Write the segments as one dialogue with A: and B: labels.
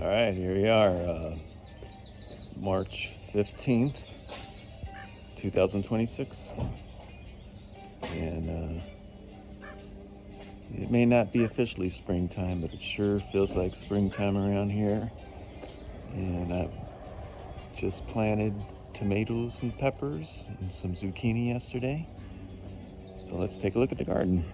A: All right, here we are, March 15th, 2026. And it may not be officially springtime, but it sure feels like springtime around here. And I've just planted tomatoes and peppers and some zucchini yesterday. So let's take a look at the garden.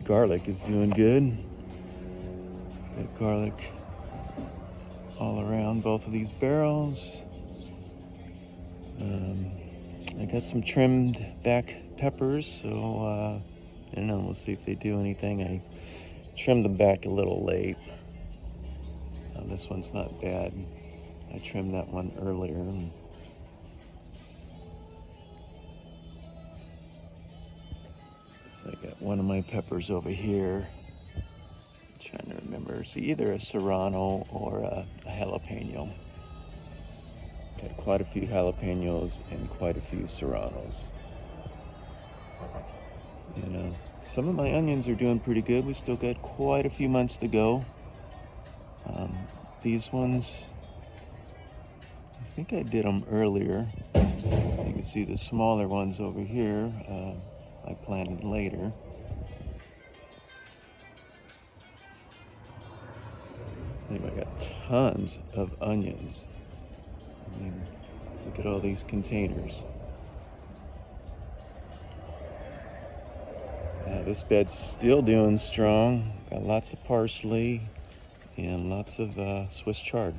A: Garlic is doing good. Got garlic all around both of these barrels. I got some trimmed back peppers, so I don't know, we'll see if they do anything. I trimmed them back a little late. This one's not bad. I trimmed that one earlier. So I got one of my peppers over here. I'm trying to remember. It's either a serrano or a jalapeno. Got quite a few jalapenos and quite a few serranos. And some of my onions are doing pretty good. We still got quite a few months to go. These ones, I think I did them earlier. You can see the smaller ones over here. I planted later. Anyway, I got tons of onions. I mean, look at all these containers. This bed's still doing strong. Got lots of parsley and lots of Swiss chard.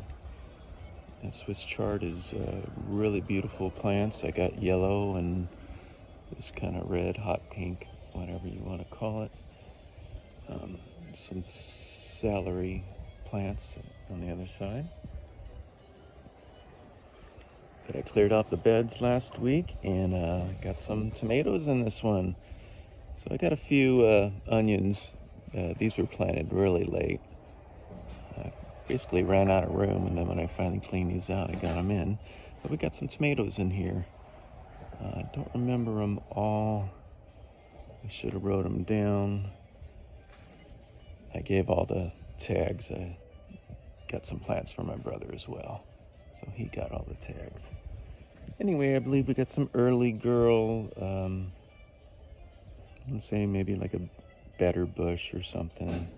A: That Swiss chard is really beautiful plants. I got yellow and this kind of red, hot pink, whatever you want to call it. Some celery plants on the other side. But I cleared off the beds last week and got some tomatoes in this one. So I got a few onions. These were planted really late. Basically ran out of room, and then when I finally cleaned these out, I got them in. But we got some tomatoes in here. I don't remember them all. I should have wrote them down. I gave all the tags. I got some plants for my brother as well, so he got all the tags. Anyway, I believe we got some early girl, I'm gonna say maybe like a better bush or something.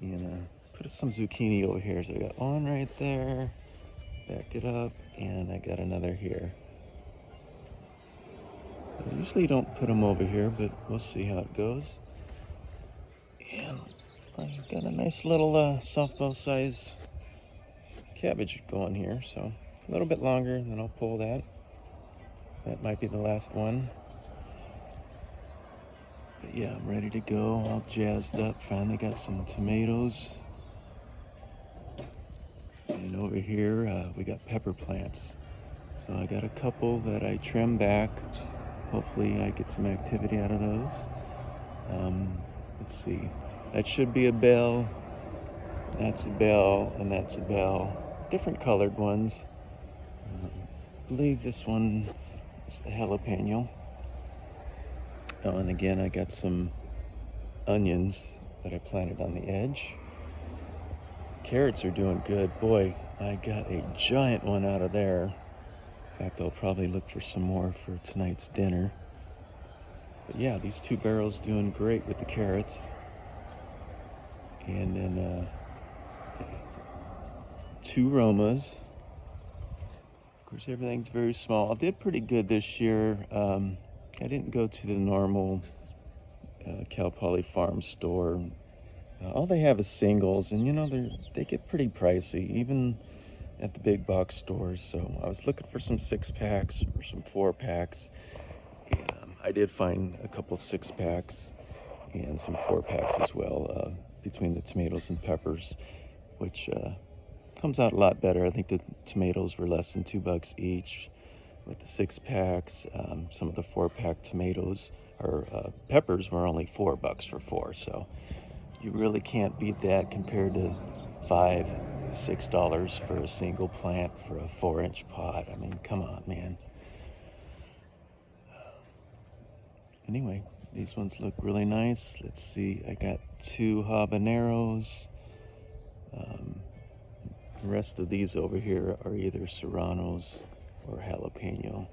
A: And put some zucchini over here. So I got one right there, back it up, and I got another here. I usually don't put them over here, but we'll see how it goes. And I got a nice little softball size cabbage going here, so a little bit longer, and then I'll pull that. That might be the last one. But yeah, I'm ready to go, all jazzed up. Finally got some tomatoes. And over here, we got pepper plants. So I got a couple that I trimmed back. Hopefully I get some activity out of those. Let's see. That should be a bell. That's a bell, and that's a bell. Different colored ones. I believe this one is a jalapeno. Oh, and again, I got some onions that I planted on the edge. Carrots are doing good. Boy, I got a giant one out of there. In fact, I'll probably look for some more for tonight's dinner. But yeah, these two barrels doing great with the carrots. And then two Romas. Of course, everything's very small. I did pretty good this year. I didn't go to the normal Cal Poly Farm store. All they have is singles, and you know, they get pretty pricey, even at the big box stores. So I was looking for some 6-packs or some 4-packs. And I did find a couple 6-packs and some 4-packs as well, between the tomatoes and peppers, which comes out a lot better. I think the tomatoes were less than $2 each. With the 6-packs, some of the 4-pack tomatoes or peppers were only $4 for 4. So you really can't beat that compared to $5, $6 for a single plant for a 4-inch pot. I mean, come on, man. Anyway, These ones look really nice. Let's see, I got 2 habaneros. The rest of these over here are either serranos or jalapeno.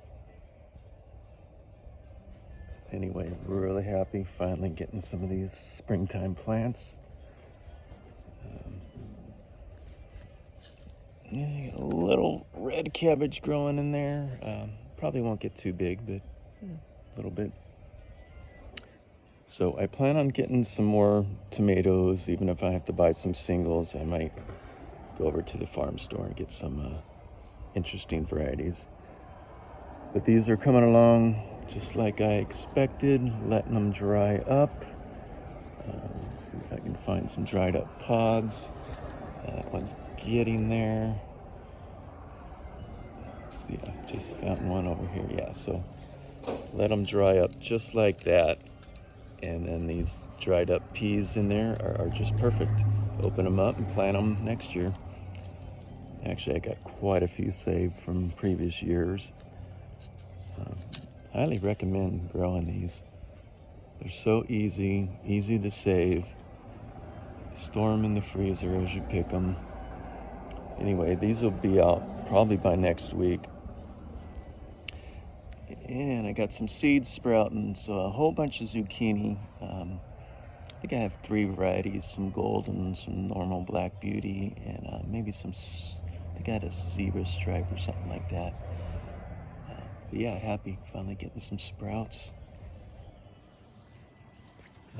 A: Anyway, really happy finally getting some of these springtime plants. Yeah, a little red cabbage growing in there. Probably won't get too big, but a little bit. So I plan on getting some more tomatoes. Even if I have to buy some singles, I might go over to the farm store and get some interesting varieties. But these are coming along just like I expected, letting them dry up. Let's see if I can find some dried up pods. That one's getting there. Let's see, I just found one over here. Yeah, so let them dry up just like that. And then these dried up peas in there are just perfect. Open them up and plant them next year. Actually, I got quite a few saved from previous years. Highly recommend growing these. They're so easy to save. Store them in the freezer as you pick them. Anyway, these will be out probably by next week. And I got some seeds sprouting, so a whole bunch of zucchini. I think I have 3 varieties, some golden, some normal black beauty, and maybe some, I think I had a zebra stripe or something like that. But yeah, happy finally getting some sprouts.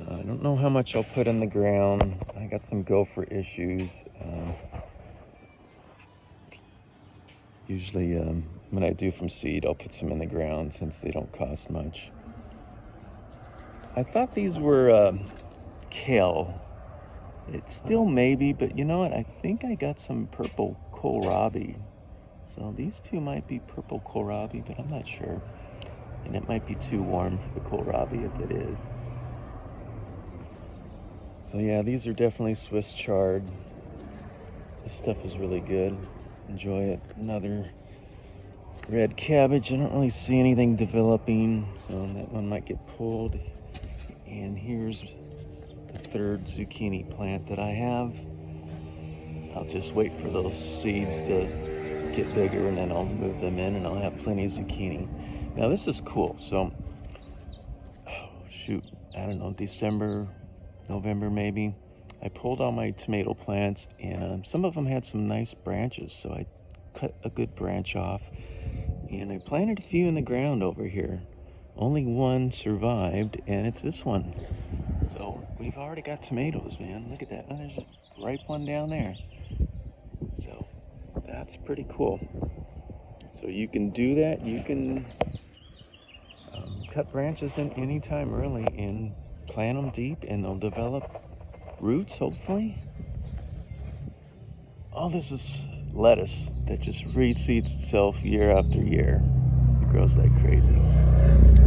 A: I don't know how much I'll put in the ground. I got some gopher issues. Usually when I do from seed, I'll put some in the ground since they don't cost much. I thought these were kale. It still may be, but you know what? I think I got some purple kohlrabi. So these 2 might be purple kohlrabi, but I'm not sure. And it might be too warm for the kohlrabi if it is. So yeah, these are definitely Swiss chard. This stuff is really good. Enjoy it. Another red cabbage. I don't really see anything developing, so that one might get pulled. And here's the 3rd zucchini plant that I have. I'll just wait for those seeds to get bigger and then I'll move them in and I'll have plenty of zucchini. Now this is cool. So, I don't know, December, November maybe, I pulled all my tomato plants and some of them had some nice branches. So I cut a good branch off and I planted a few in the ground over here. Only one survived and it's this one. So we've already got tomatoes, man. Look at that. Oh, there's a ripe one down there. So that's pretty cool. So you can do that. You can cut branches in anytime really and plant them deep and they'll develop roots hopefully. All this is lettuce that just reseeds itself year after year. It grows like crazy.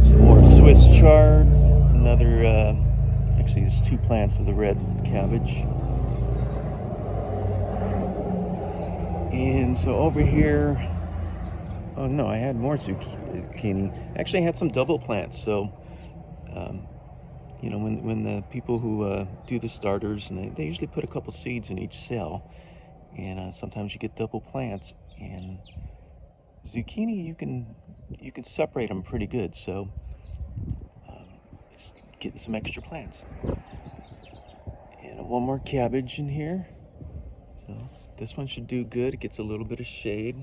A: Some more Swiss chard. Another, actually there's 2 plants of the red cabbage. And so over here, oh no, I had more zucchini. Actually, I had some double plants. So, you know, when the people who do the starters, and they usually put a couple seeds in each cell, and sometimes you get double plants. And zucchini, you can separate them pretty good. So, it's getting some extra plants. And one more cabbage in here. So this one should do good. It gets a little bit of shade.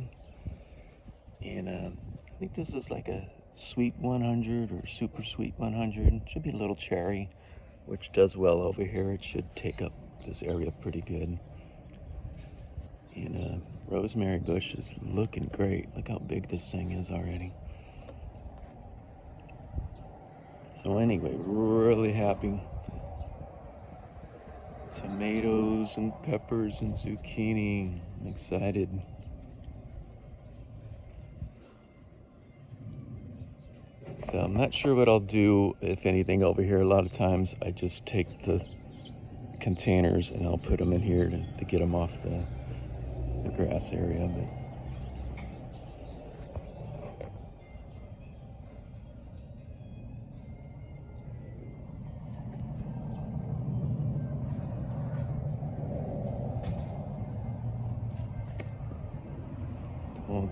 A: And I think this is like a sweet 100 or super sweet 100. Should be a little cherry, which does well over here. It should take up this area pretty good. And rosemary bush is looking great. Look how big this thing is already. So anyway, really happy. Tomatoes and peppers and zucchini. I'm excited. So I'm not sure what I'll do, if anything, over here. A lot of times I just take the containers and I'll put them in here to get them off the grass area. But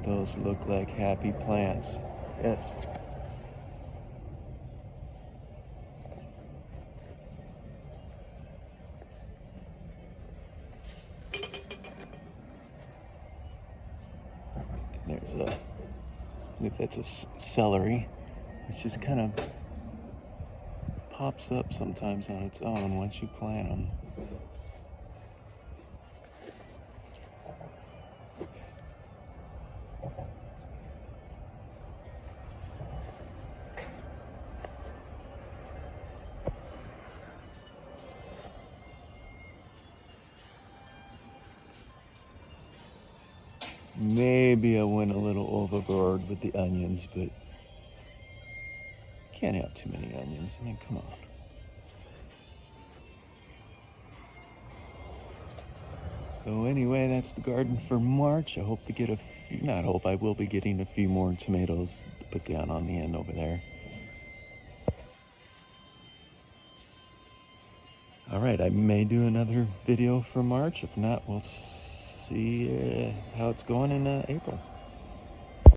A: Those look like happy plants. Yes. There's a, I think that's a celery. It just kind of pops up sometimes on its own once you plant them. Maybe I went a little overboard with the onions, but can't have too many onions. I mean, come on. So anyway, that's the garden for March. I hope to get a few, not hope, I will be getting a few more tomatoes to put down on the end over there. All right, I may do another video for March. If not, we'll see how it's going in April.